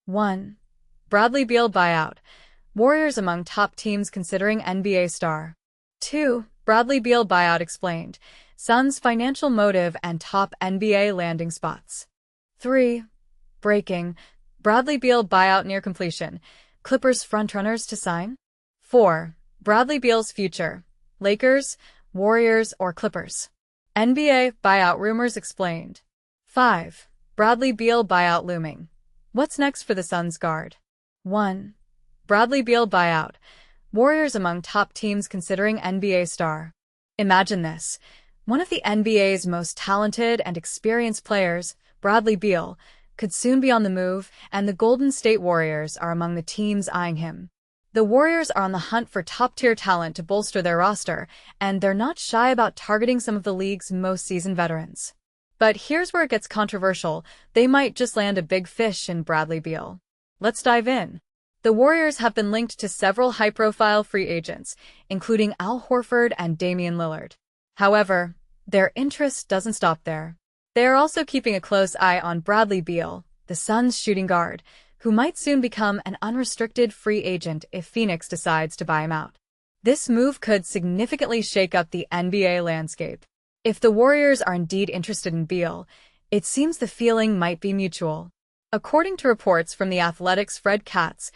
1. Bradley Beal Buyout. Warriors among top teams considering NBA star. 2. Bradley Beal Buyout explained. Suns' financial motive and top NBA landing spots. 3. Breaking. Bradley Beal Buyout near completion. Clippers frontrunners to sign? 4. Bradley Beal's future. Lakers, Warriors, or Clippers? NBA buyout rumors explained. 5. Bradley Beal Buyout looming. What's next for the Suns guard? 1. Bradley Beal Buyout. Warriors among top teams considering NBA star. Imagine this. One of the NBA's most talented and experienced players, Bradley Beal, could soon be on the move, and the Golden State Warriors are among the teams eyeing him. The Warriors are on the hunt for top-tier talent to bolster their roster, and they're not shy about targeting some of the league's most seasoned veterans. But here's where it gets controversial. They might just land a big fish in Bradley Beal. Let's dive in. The Warriors have been linked to several high-profile free agents, including Al Horford and Damian Lillard. However, their interest doesn't stop there. They are also keeping a close eye on Bradley Beal, the Suns' shooting guard, who might soon become an unrestricted free agent if Phoenix decides to buy him out. This move could significantly shake up the NBA landscape. If the Warriors are indeed interested in Beal, it seems the feeling might be mutual. According to reports from The Athletic's Fred Katz,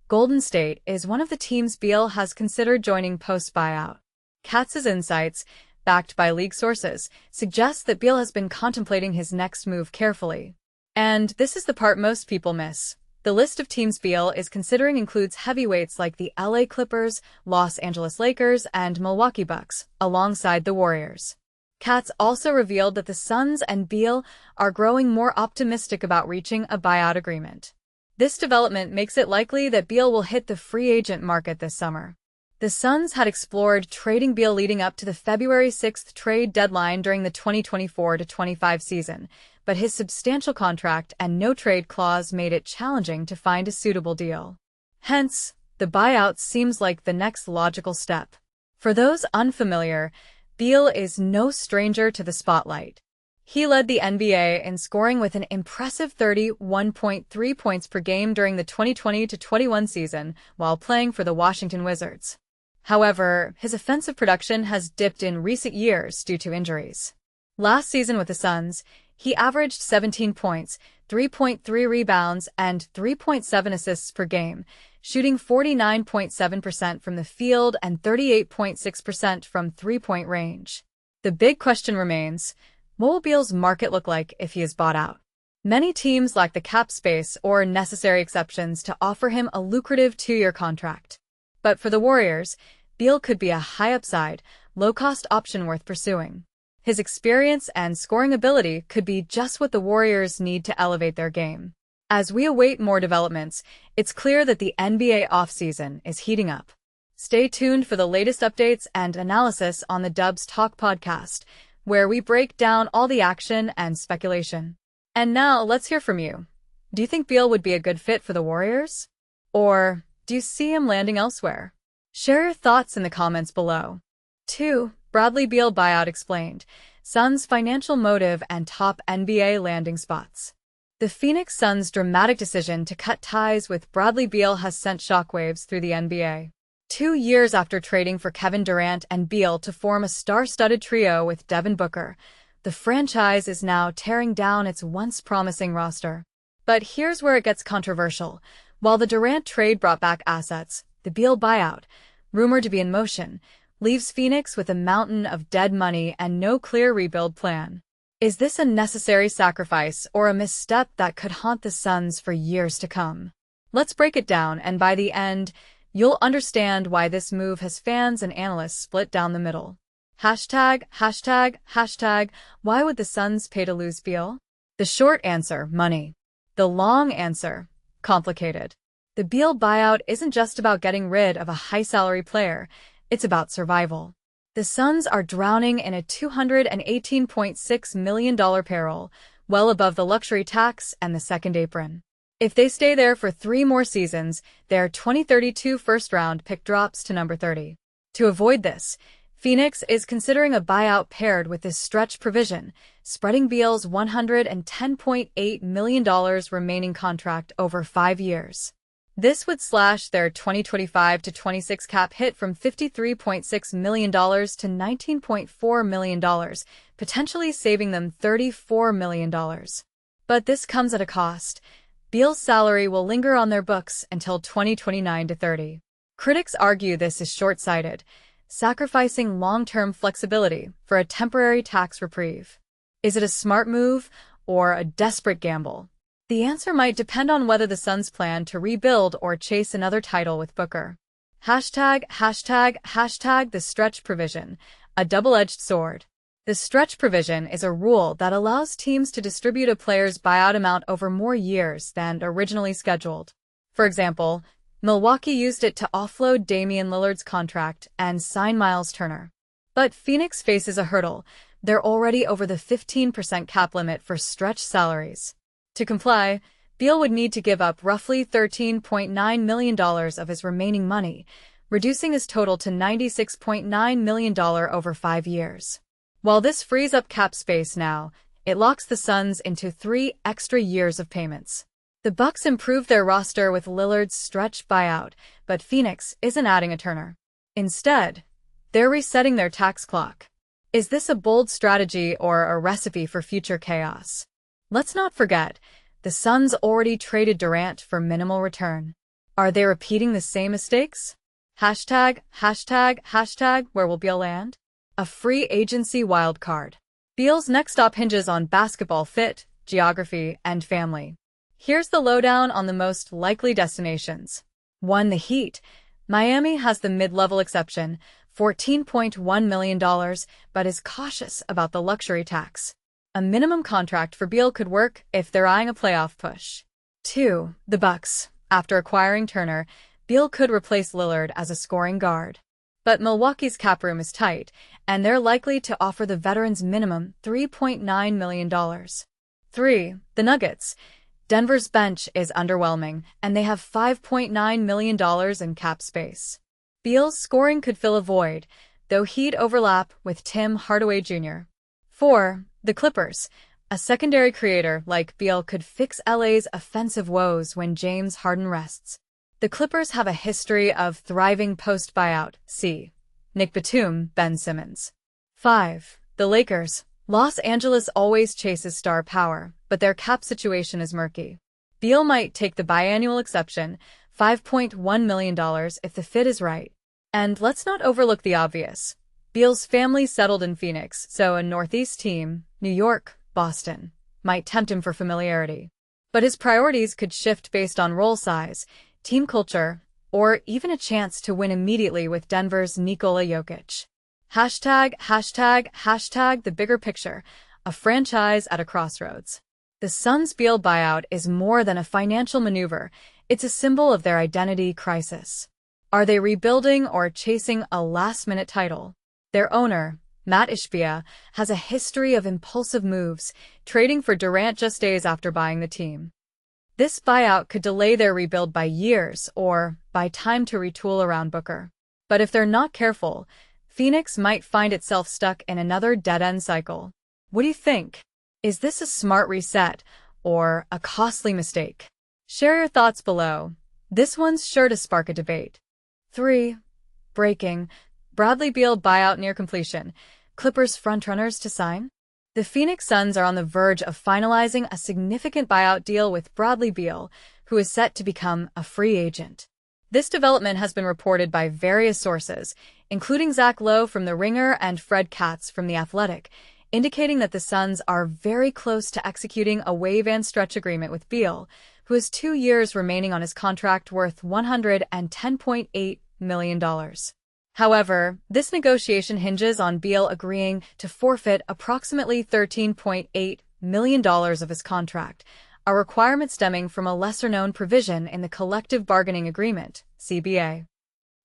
Golden State is one of the teams Beal has considered joining post-buyout. Katz's insights, backed by league sources, suggest that Beal has been contemplating his next move carefully. And this is the part most people miss. The list of teams Beal is considering includes heavyweights like the LA Clippers, Los Angeles Lakers, and Milwaukee Bucks, alongside the Warriors. Katz also revealed that the Suns and Beal are growing more optimistic about reaching a buyout agreement. This development makes it likely that Beal will hit the free agent market this summer. The Suns had explored trading Beal leading up to the February 6th trade deadline during the 2024-25 season, but his substantial contract and no-trade clause made it challenging to find a suitable deal. Hence, the buyout seems like the next logical step. For those unfamiliar, Beal is no stranger to the spotlight. He led the NBA in scoring with an impressive 31.3 points per game during the 2020-21 season while playing for the Washington Wizards. However, his offensive production has dipped in recent years due to injuries. Last season with the Suns, he averaged 17 points, 3.3 rebounds, and 3.7 assists per game, shooting 49.7% from the field and 38.6% from three-point range. The big question remains, what will Beal's market look like if he is bought out? Many teams lack the cap space or necessary exceptions to offer him a lucrative 2-year contract. But for the Warriors, Beal could be a high-upside, low-cost option worth pursuing. His experience and scoring ability could be just what the Warriors need to elevate their game. As we await more developments, it's clear that the NBA offseason is heating up. Stay tuned for the latest updates and analysis on the Dubs Talk podcast, where we break down all the action and speculation. And now, let's hear from you. Do you think Beal would be a good fit for the Warriors? Or do you see him landing elsewhere? Share your thoughts in the comments below. 2. Bradley Beal Buyout explained. Suns' financial motive and top NBA landing spots. The Phoenix Suns' dramatic decision to cut ties with Bradley Beal has sent shockwaves through the NBA. 2 years after trading for Kevin Durant and Beal to form a star-studded trio with Devin Booker, the franchise is now tearing down its once promising roster. But here's where it gets controversial. While the Durant trade brought back assets, the Beal buyout, rumored to be in motion, leaves Phoenix with a mountain of dead money and no clear rebuild plan. Is this a necessary sacrifice or a misstep that could haunt the Suns for years to come? Let's break it down, and by the end, you'll understand why this move has fans and analysts split down the middle. Hashtag, why would the Suns pay to lose Beal? The short answer, money. The long answer, complicated. The Beal buyout isn't just about getting rid of a high-salary player, it's about survival. The Suns are drowning in a $218.6 million payroll, well above the luxury tax and the second apron. If they stay there for 3 more seasons, their 2032 first-round pick drops to number 30. To avoid this, Phoenix is considering a buyout paired with this stretch provision, spreading Beal's $110.8 million remaining contract over 5 years. This would slash their 2025-26 cap hit from $53.6 million to $19.4 million, potentially saving them $34 million. But this comes at a cost. Beal's salary will linger on their books until 2029-30. Critics argue this is short-sighted, sacrificing long-term flexibility for a temporary tax reprieve. Is it a smart move or a desperate gamble? The answer might depend on whether the Suns plan to rebuild or chase another title with Booker. #the stretch provision, a double-edged sword. The stretch provision is a rule that allows teams to distribute a player's buyout amount over more years than originally scheduled. For example, Milwaukee used it to offload Damian Lillard's contract and sign Miles Turner. But Phoenix faces a hurdle. They're already over the 15% cap limit for stretch salaries. To comply, Beal would need to give up roughly $13.9 million of his remaining money, reducing his total to $96.9 million over 5 years. While this frees up cap space now, it locks the Suns into 3 extra years of payments. The Bucks improved their roster with Lillard's stretch buyout, but Phoenix isn't adding a Turner. Instead, they're resetting their tax clock. Is this a bold strategy or a recipe for future chaos? Let's not forget, the Suns already traded Durant for minimal return. Are they repeating the same mistakes? #, where will Beal land? A free agency wildcard. Beal's next stop hinges on basketball fit, geography, and family. Here's the lowdown on the most likely destinations. 1. The Heat. Miami has the mid-level exception, $14.1 million, but is cautious about the luxury tax. A minimum contract for Beal could work if they're eyeing a playoff push. 2. The Bucks. After acquiring Turner, Beal could replace Lillard as a scoring guard. But Milwaukee's cap room is tight, and they're likely to offer the veterans minimum $3.9 million. 3. The Nuggets. Denver's bench is underwhelming, and they have $5.9 million in cap space. Beal's scoring could fill a void, though he'd overlap with Tim Hardaway Jr. 4. The Clippers. A secondary creator like Beal could fix LA's offensive woes when James Harden rests. The Clippers have a history of thriving post-buyout. See Nick Batum, Ben Simmons. 5. The Lakers. Los Angeles always chases star power, but their cap situation is murky. Beal might take the biannual exception, $5.1 million, if the fit is right. And let's not overlook the obvious. Beal's family settled in Phoenix, so a Northeast team, New York, Boston, might tempt him for familiarity. But his priorities could shift based on role size, team culture, or even a chance to win immediately with Denver's Nikola Jokic. #, the bigger picture, a franchise at a crossroads. The Suns' Beal buyout is more than a financial maneuver, it's a symbol of their identity crisis. Are they rebuilding or chasing a last-minute title? Their owner, Matt Ishbia, has a history of impulsive moves, trading for Durant just days after buying the team. This buyout could delay their rebuild by years or buy time to retool around Booker. But if they're not careful, Phoenix might find itself stuck in another dead-end cycle. What do you think? Is this a smart reset or a costly mistake? Share your thoughts below. This one's sure to spark a debate. 3. Breaking. Bradley Beal buyout near completion. Clippers frontrunners to sign? The Phoenix Suns are on the verge of finalizing a significant buyout deal with Bradley Beal, who is set to become a free agent. This development has been reported by various sources, including Zach Lowe from The Ringer and Fred Katz from The Athletic, indicating that the Suns are very close to executing a waive and stretch agreement with Beal, who has 2 years remaining on his contract worth $110.8 million. However, this negotiation hinges on Beal agreeing to forfeit approximately $13.8 million of his contract, a requirement stemming from a lesser-known provision in the collective bargaining agreement, CBA.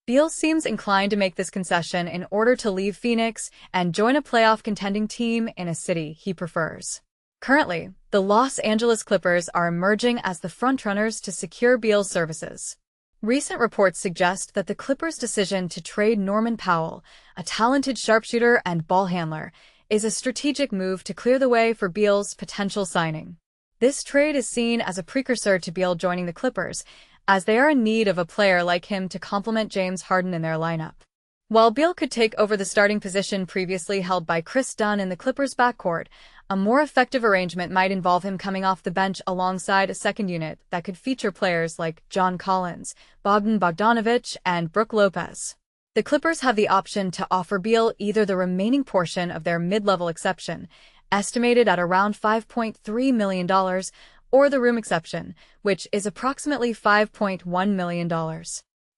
Beal seems inclined to make this concession in order to leave Phoenix and join a playoff contending team in a city he prefers. Currently, the Los Angeles Clippers are emerging as the frontrunners to secure Beal's services. Recent reports suggest that the Clippers' decision to trade Norman Powell, a talented sharpshooter and ball handler, is a strategic move to clear the way for Beal's potential signing. This trade is seen as a precursor to Beal joining the Clippers, as they are in need of a player like him to complement James Harden in their lineup. While Beal could take over the starting position previously held by Chris Dunn in the Clippers' backcourt, a more effective arrangement might involve him coming off the bench alongside a second unit that could feature players like John Collins, Bogdan Bogdanović, and Brook Lopez. The Clippers have the option to offer Beal either the remaining portion of their mid-level exception, estimated at around $5.3 million, or the room exception, which is approximately $5.1 million.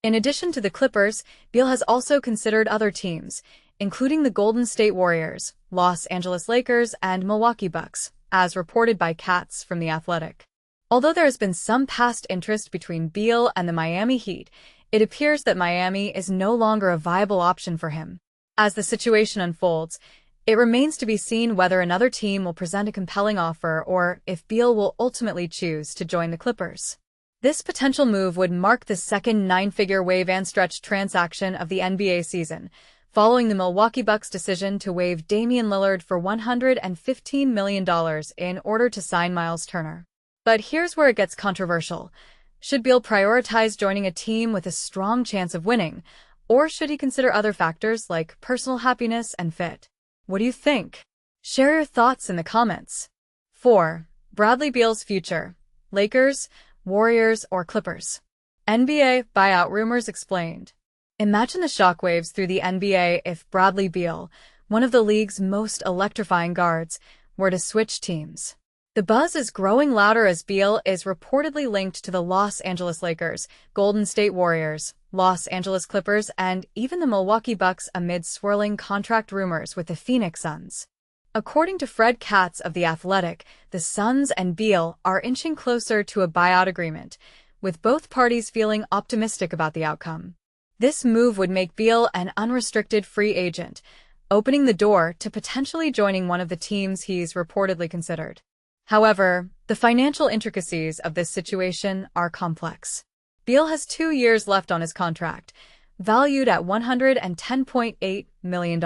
In addition to the Clippers, Beal has also considered other teams, including the Golden State Warriors, Los Angeles Lakers, and Milwaukee Bucks, as reported by Katz from The Athletic. Although there has been some past interest between Beal and the Miami Heat, it appears that Miami is no longer a viable option for him. As the situation unfolds, it remains to be seen whether another team will present a compelling offer or if Beal will ultimately choose to join the Clippers. This potential move would mark the second nine-figure waive and stretch transaction of the NBA season, following the Milwaukee Bucks' decision to waive Damian Lillard for $115 million in order to sign Miles Turner. But here's where it gets controversial. Should Beal prioritize joining a team with a strong chance of winning, or should he consider other factors like personal happiness and fit? What do you think? Share your thoughts in the comments. 4. Bradley Beal's future. Lakers, Warriors, or Clippers? NBA buyout rumors explained. Imagine the shockwaves through the NBA if Bradley Beal, one of the league's most electrifying guards, were to switch teams. The buzz is growing louder as Beal is reportedly linked to the Los Angeles Lakers, Golden State Warriors, Los Angeles Clippers, and even the Milwaukee Bucks amid swirling contract rumors with the Phoenix Suns. According to Fred Katz of The Athletic, the Suns and Beal are inching closer to a buyout agreement, with both parties feeling optimistic about the outcome. This move would make Beal an unrestricted free agent, opening the door to potentially joining one of the teams he's reportedly considered. However, the financial intricacies of this situation are complex. Beal has 2 years left on his contract, valued at $110.8 million.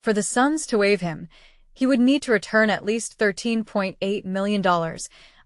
For the Suns to waive him, he would need to return at least $13.8 million,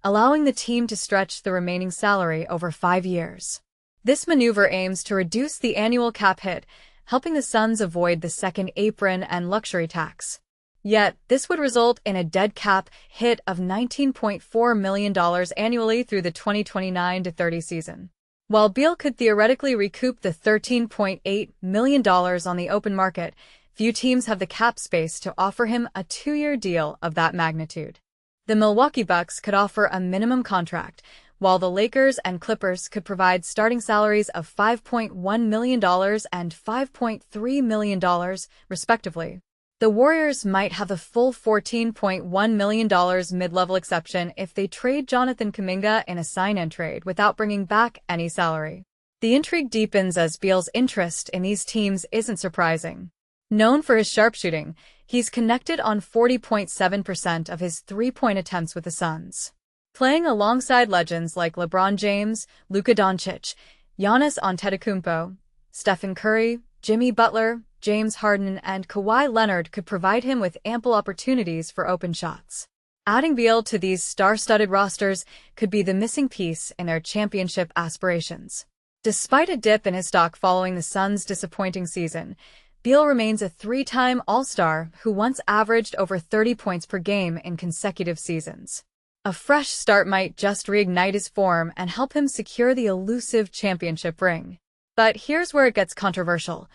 allowing the team to stretch the remaining salary over 5 years. This maneuver aims to reduce the annual cap hit, helping the Suns avoid the second apron and luxury tax. Yet, this would result in a dead cap hit of $19.4 million annually through the 2029-30 season. While Beal could theoretically recoup the $13.8 million on the open market, few teams have the cap space to offer him a 2-year deal of that magnitude. The Milwaukee Bucks could offer a minimum contract, while the Lakers and Clippers could provide starting salaries of $5.1 million and $5.3 million, respectively. The Warriors might have a full $14.1 million mid-level exception if they trade Jonathan Kuminga in a sign-and trade without bringing back any salary. The intrigue deepens as Beal's interest in these teams isn't surprising. Known for his sharpshooting, he's connected on 40.7% of his three-point attempts with the Suns. Playing alongside legends like LeBron James, Luka Doncic, Giannis Antetokounmpo, Stephen Curry, Jimmy Butler, James Harden, and Kawhi Leonard could provide him with ample opportunities for open shots. Adding Beal to these star-studded rosters could be the missing piece in their championship aspirations. Despite a dip in his stock following the Suns' disappointing season, Beal remains a 3-time All-Star who once averaged over 30 points per game in consecutive seasons. A fresh start might just reignite his form and help him secure the elusive championship ring. But here's where it gets controversial.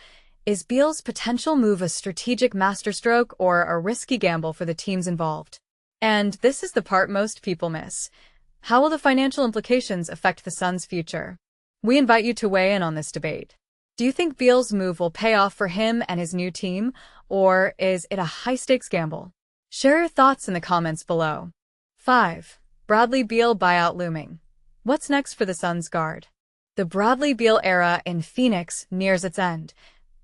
Is Beal's potential move a strategic masterstroke or a risky gamble for the teams involved? And this is the part most people miss. How will the financial implications affect the Suns' future? We invite you to weigh in on this debate. Do you think Beal's move will pay off for him and his new team, or is it a high-stakes gamble? Share your thoughts in the comments below. 5. Bradley Beal buyout looming. What's next for the Suns guard? The Bradley Beal era in Phoenix nears its end.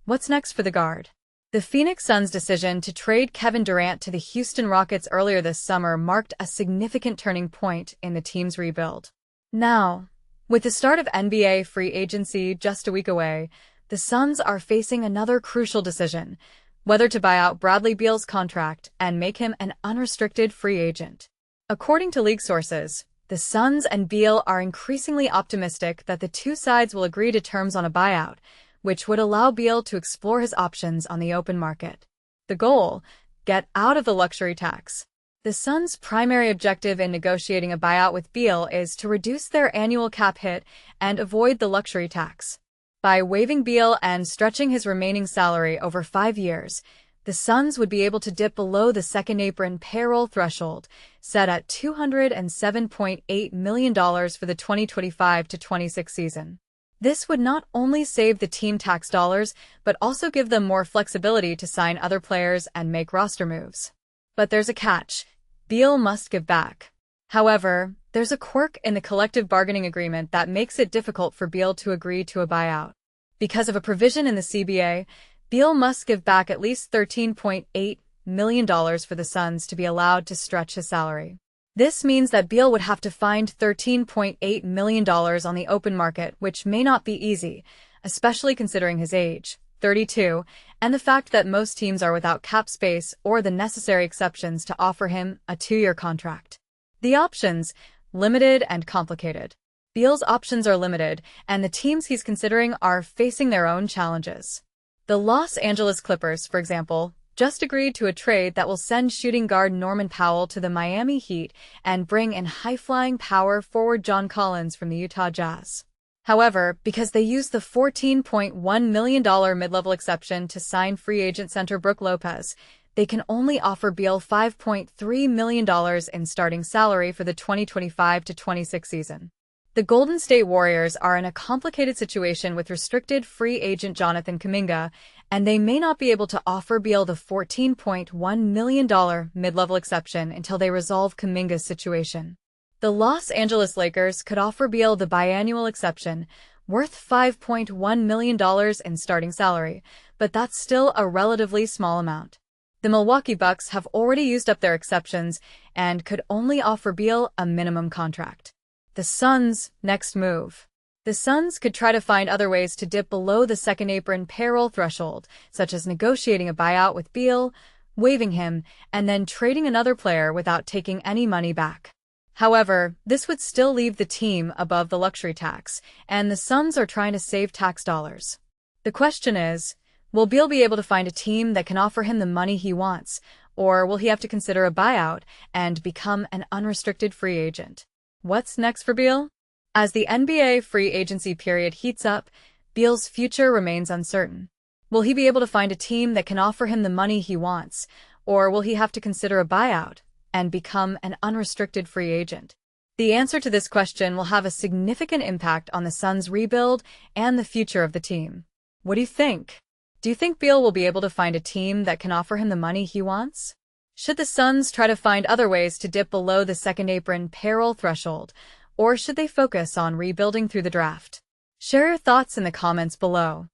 What's next for the guard? The Phoenix Suns' decision to trade Kevin Durant to the Houston Rockets earlier this summer marked a significant turning point in the team's rebuild. Now, With the start of NBA free agency just a week away, the Suns are facing another crucial decision: whether to buy out Bradley Beal's contract and make him an unrestricted free agent. According to league sources, the Suns and Beal are increasingly optimistic that the two sides will agree to terms on a buyout, which would allow Beal to explore his options on the open market. The goal: get out of the luxury tax. The Suns' primary objective in negotiating a buyout with Beal is to reduce their annual cap hit and avoid the luxury tax. By waiving Beal and stretching his remaining salary over 5 years, the Suns would be able to dip below the second-apron payroll threshold, set at $207.8 million for the 2025-26 season. This would not only save the team tax dollars, but also give them more flexibility to sign other players and make roster moves. But there's a catch: Beal must give back. However, there's a quirk in the collective bargaining agreement that makes it difficult for Beal to agree to a buyout. Because of a provision in the CBA, Beal must give back at least $13.8 million for the Suns to be allowed to stretch his salary. This means that Beal would have to find $13.8 million on the open market, which may not be easy, especially considering his age, 32, and the fact that most teams are without cap space or the necessary exceptions to offer him a 2-year contract. The options: limited and complicated. Beal's options are limited, and the teams he's considering are facing their own challenges. The Los Angeles Clippers, for example, just agreed to a trade that will send shooting guard Norman Powell to the Miami Heat and bring in high-flying power forward John Collins from the Utah Jazz. However, because they used the $14.1 million mid-level exception to sign free agent center Brook Lopez, they can only offer Beal $5.3 million in starting salary for the 2025-26 season. The Golden State Warriors are in a complicated situation with restricted free agent Jonathan Kuminga, and they may not be able to offer Beal the $14.1 million mid-level exception until they resolve Kuminga's situation. The Los Angeles Lakers could offer Beal the biannual exception, worth $5.1 million in starting salary, but that's still a relatively small amount. The Milwaukee Bucks have already used up their exceptions and could only offer Beal a minimum contract. The Suns' next move. The Suns could try to find other ways to dip below the second-apron payroll threshold, such as negotiating a buyout with Beal, waiving him, and then trading another player without taking any money back. However, this would still leave the team above the luxury tax, and the Suns are trying to save tax dollars. The question is, will Beal be able to find a team that can offer him the money he wants, or will he have to consider a buyout and become an unrestricted free agent? What's next for Beal? As the NBA free agency period heats up, Beal's future remains uncertain. Will he be able to find a team that can offer him the money he wants, or will he have to consider a buyout and become an unrestricted free agent? The answer to this question will have a significant impact on the Suns' rebuild and the future of the team. What do you think? Do you think Beal will be able to find a team that can offer him the money he wants? Should the Suns try to find other ways to dip below the second-apron payroll threshold, or should they focus on rebuilding through the draft? Share your thoughts in the comments below.